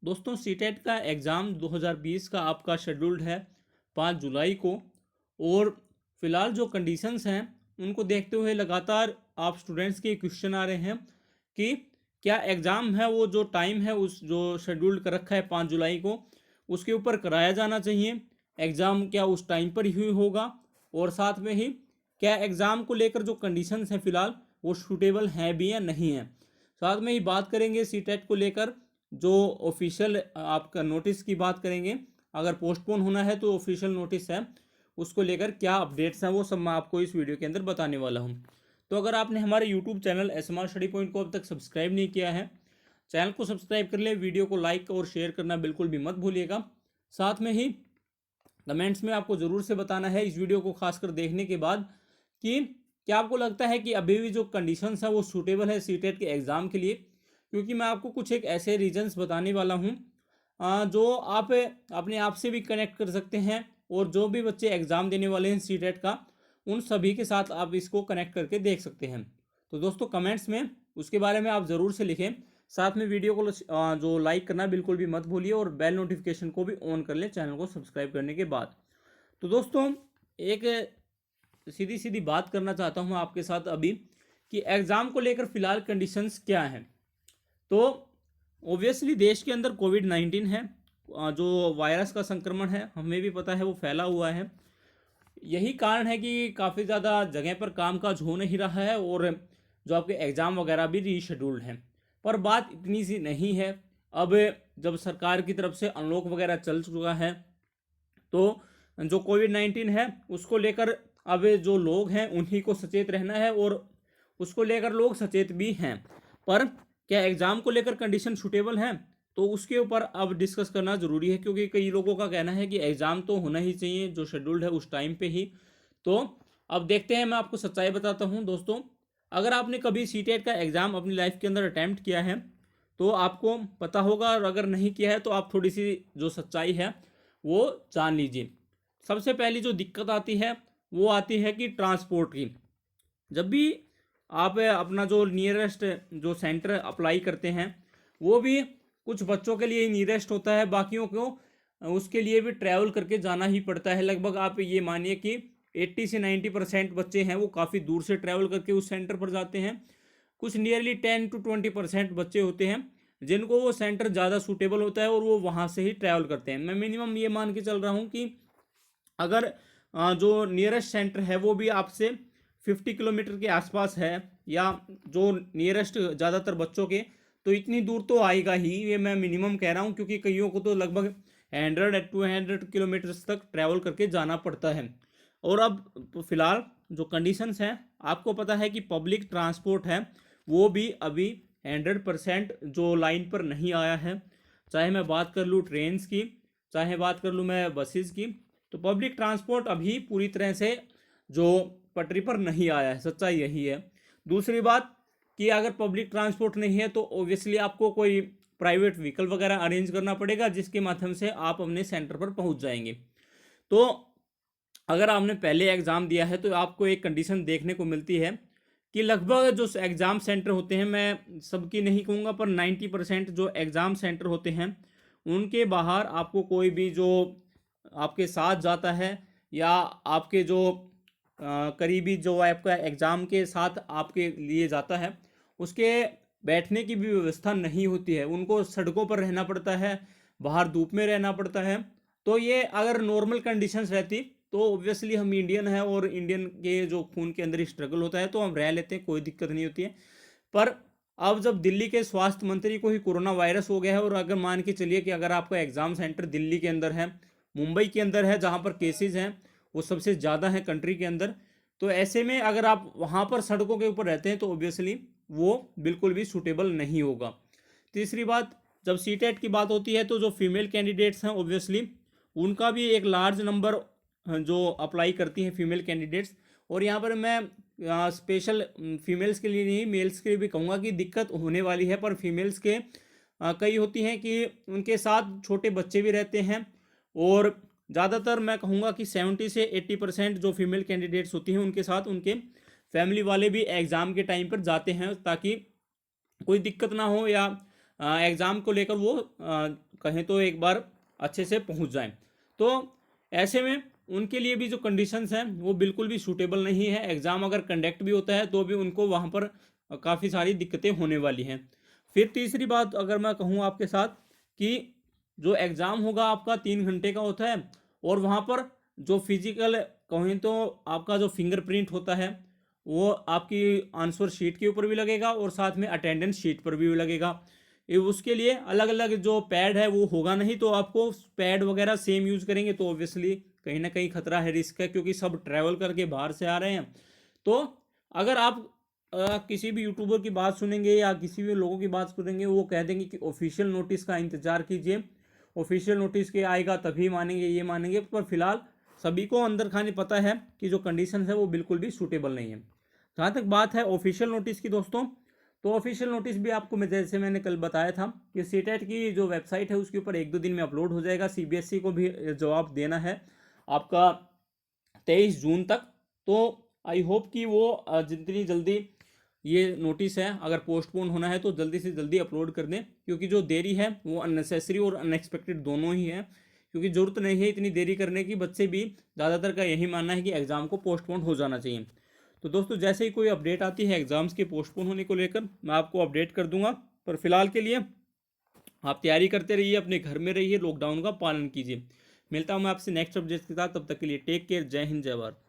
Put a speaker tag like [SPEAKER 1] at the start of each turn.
[SPEAKER 1] दोस्तों सीटेट का एग्ज़ाम 2020 का आपका शेड्यूल्ड है 5 जुलाई को। और फिलहाल जो कंडीशंस हैं उनको देखते हुए लगातार आप स्टूडेंट्स के क्वेश्चन आ रहे हैं कि क्या एग्ज़ाम है वो जो टाइम है उस जो शेड्यूल्ड कर रखा है 5 जुलाई को उसके ऊपर कराया जाना चाहिए। एग्ज़ाम क्या उस टाइम पर ही होगा, और साथ में ही क्या एग्ज़ाम को लेकर जो कंडीशंस हैं फ़िलहाल वो सूटेबल हैं भी या नहीं हैं। साथ में ही बात करेंगे सीटेट को लेकर जो ऑफिशियल आपका नोटिस की बात करेंगे। अगर पोस्टपोन होना है तो ऑफिशियल नोटिस है उसको लेकर क्या अपडेट्स हैं वो सब मैं आपको इस वीडियो के अंदर बताने वाला हूं। तो अगर आपने हमारे YouTube channel ASMR study point को अब तक सब्सक्राइब नहीं किया है, चैनल को सब्सक्राइब कर ले, वीडियो को लाइक और शेयर करना बिल्कुल भी मत भूलिएगा। साथ में ही कमेंट्स में आपको ज़रूर से बताना है इस वीडियो को खासकर देखने के बाद कि क्या आपको लगता है कि अभी भी जो कंडीशंस है वो सूटेबल है सीटेट के एग्ज़ाम के लिए। क्योंकि मैं आपको कुछ एक ऐसे रीजंस बताने वाला हूँ जो आप अपने आप से भी कनेक्ट कर सकते हैं, और जो भी बच्चे एग्ज़ाम देने वाले हैं सीटेट का उन सभी के साथ आप इसको कनेक्ट करके देख सकते हैं। तो दोस्तों कमेंट्स में उसके बारे में आप ज़रूर से लिखें। साथ में वीडियो को जो लाइक करना बिल्कुल भी मत भूलिए, और बेल नोटिफिकेशन को भी ऑन कर लें चैनल को सब्सक्राइब करने के बाद। तो दोस्तों एक सीधी सीधी बात करना चाहता हूँ आपके साथ अभी कि एग्ज़ाम को लेकर फ़िलहाल कंडीशंस क्या हैं। तो ओबियसली देश के अंदर कोविड-19 है, जो वायरस का संक्रमण है हमें भी पता है वो फैला हुआ है। यही कारण है कि काफ़ी ज़्यादा जगह पर कामकाज हो नहीं रहा है, और जो आपके एग्ज़ाम वगैरह भी रीशेड्यूल्ड हैं। पर बात इतनी सी नहीं है। अब जब सरकार की तरफ से अनलॉक वगैरह चल चुका है तो जो कोविड-19 है उसको लेकर अब जो लोग हैं उन्हीं को सचेत रहना है, और उसको लेकर लोग सचेत भी हैं। पर क्या एग्ज़ाम को लेकर कंडीशन सूटेबल हैं तो उसके ऊपर अब डिस्कस करना ज़रूरी है, क्योंकि कई लोगों का कहना है कि एग्ज़ाम तो होना ही चाहिए जो शेड्यूल्ड है उस टाइम पे ही। तो अब देखते हैं, मैं आपको सच्चाई बताता हूँ दोस्तों। अगर आपने कभी सीटेट का एग्ज़ाम अपनी लाइफ के अंदर अटैम्प्ट किया है तो आपको पता होगा, और अगर नहीं किया है तो आप थोड़ी सी जो सच्चाई है वो जान लीजिए। सबसे पहली जो दिक्कत आती है वो आती है कि ट्रांसपोर्ट की। जब भी आप अपना जो नियरेस्ट जो सेंटर अप्लाई करते हैं वो भी कुछ बच्चों के लिए ही नियरेस्ट होता है, बाकियों को उसके लिए भी ट्रैवल करके जाना ही पड़ता है। लगभग आप ये मानिए कि 80 से 90% बच्चे हैं वो काफ़ी दूर से ट्रैवल करके उस सेंटर पर जाते हैं। कुछ नियरली 10 to 20% बच्चे होते हैं जिनको वो सेंटर ज़्यादा सूटेबल होता है और वो वहाँ से ही ट्रैवल करते हैं। मैं मिनिमम ये मान के चल रहा हूँ कि अगर जो नियरेस्ट सेंटर है वो भी आपसे 50 किलोमीटर के आसपास है, या जो नियरेस्ट ज़्यादातर बच्चों के, तो इतनी दूर तो आएगा ही, ये मैं मिनिमम कह रहा हूँ, क्योंकि कईयों को तो लगभग 100 200 किलोमीटर्स तक ट्रैवल करके जाना पड़ता है। और अब तो फिलहाल जो कंडीशंस हैं आपको पता है कि पब्लिक ट्रांसपोर्ट है वो भी अभी 100% जो लाइन पर नहीं आया है। चाहे मैं बात कर लूँ ट्रेन्स की, चाहे बात कर लूँ मैं बसेस की, तो पब्लिक ट्रांसपोर्ट अभी पूरी तरह से जो पटरी पर नहीं आया है, सच्चाई यही है। दूसरी बात कि अगर पब्लिक ट्रांसपोर्ट नहीं है तो ओबियसली आपको कोई प्राइवेट व्हीकल वगैरह अरेंज करना पड़ेगा जिसके माध्यम से आप अपने सेंटर पर पहुंच जाएंगे। तो अगर आपने पहले एग्ज़ाम दिया है तो आपको एक कंडीशन देखने को मिलती है कि लगभग जो एग्ज़ाम सेंटर होते हैं, मैं सबकी नहीं कहूँगा पर 90% जो एग्ज़ाम सेंटर होते हैं उनके बाहर आपको कोई भी जो आपके साथ जाता है या आपके जो करीबी जो आपका एग्ज़ाम के साथ आपके लिए जाता है उसके बैठने की भी व्यवस्था नहीं होती है। उनको सड़कों पर रहना पड़ता है, बाहर धूप में रहना पड़ता है। तो ये अगर नॉर्मल कंडीशंस रहती तो ऑब्वियसली हम इंडियन हैं और इंडियन के जो खून के अंदर स्ट्रगल होता है तो हम रह लेते हैं, कोई दिक्कत नहीं होती है। पर अब जब दिल्ली के स्वास्थ्य मंत्री को ही कोरोना वायरस हो गया है, और अगर मान के चलिए कि अगर आपका एग्ज़ाम सेंटर दिल्ली के अंदर है, मुंबई के अंदर है जहाँ पर केसेस हैं वो सबसे ज़्यादा है कंट्री के अंदर, तो ऐसे में अगर आप वहाँ पर सड़कों के ऊपर रहते हैं तो ऑब्वियसली वो बिल्कुल भी सूटेबल नहीं होगा। तीसरी बात, जब सीटेट की बात होती है तो जो फीमेल कैंडिडेट्स हैं ऑब्वियसली उनका भी एक लार्ज नंबर जो अप्लाई करती हैं फीमेल कैंडिडेट्स। और यहाँ पर मैं स्पेशल फीमेल्स के लिए नहीं, मेल्स के लिए भी कहूँगा कि दिक्कत होने वाली है। पर फीमेल्स के कई होती हैं कि उनके साथ छोटे बच्चे भी रहते हैं, और ज़्यादातर मैं कहूँगा कि 70 से 80% जो फीमेल कैंडिडेट्स होती हैं उनके साथ उनके फैमिली वाले भी एग्ज़ाम के टाइम पर जाते हैं ताकि कोई दिक्कत ना हो, या एग्ज़ाम को लेकर वो कहें तो एक बार अच्छे से पहुंच जाएं। तो ऐसे में उनके लिए भी जो कंडीशंस हैं वो बिल्कुल भी सूटेबल नहीं है। एग्ज़ाम अगर कंडक्ट भी होता है तो भी उनको वहाँ पर काफ़ी सारी दिक्कतें होने वाली हैं। फिर तीसरी बात अगर मैं कहूँ आपके साथ कि जो एग्ज़ाम होगा आपका 3 घंटे का होता है, और वहाँ पर जो फिजिकल कहें तो आपका जो फिंगरप्रिंट होता है वो आपकी आंसर शीट के ऊपर भी लगेगा और साथ में अटेंडेंस शीट पर भी लगेगा। उसके लिए अलग अलग जो पैड है वो होगा नहीं, तो आपको पैड वगैरह सेम यूज़ करेंगे तो ऑब्वियसली कहीं ना कहीं खतरा है, रिस्क है, क्योंकि सब ट्रैवल करके बाहर से आ रहे हैं। तो अगर आप किसी भी यूट्यूबर की बात सुनेंगे या किसी भी लोगों की बात सुनेंगे, वो कह देंगे कि ऑफिशियल नोटिस का इंतजार कीजिए, ऑफिशियल नोटिस के आएगा तभी मानेंगे, ये मानेंगे। पर फिलहाल सभी को अंदर खाने पता है कि जो कंडीशन है वो बिल्कुल भी सूटेबल नहीं है। जहाँ तक बात है ऑफिशियल नोटिस की दोस्तों, तो ऑफिशियल नोटिस भी आपको मैं जैसे मैंने कल बताया था कि सीटेट की जो वेबसाइट है उसके ऊपर 1-2 दिन में अपलोड हो जाएगा। सीबीएसई को भी जवाब देना है आपका 23 जून तक। तो आई होप कि वो जितनी जल्दी ये नोटिस है अगर पोस्टपोन होना है तो जल्दी से जल्दी अपलोड कर दें, क्योंकि जो देरी है वो अननेसेसरी और अनएक्सपेक्टेड दोनों ही है, क्योंकि ज़रूरत नहीं है इतनी देरी करने की। बच्चे भी ज़्यादातर का यही मानना है कि एग्ज़ाम को पोस्टपोन हो जाना चाहिए। तो दोस्तों जैसे ही कोई अपडेट आती है एग्ज़ाम्स के पोस्टपोन होने को लेकर मैं आपको अपडेट कर दूंगा। पर फिलहाल के लिए आप तैयारी करते रहिए, अपने घर में रहिए, लॉकडाउन का पालन कीजिए। मिलता हूँ मैं आपसे नेक्स्ट अपडेट के साथ, तब तक के लिए टेक केयर, जय हिंद, जय भारत।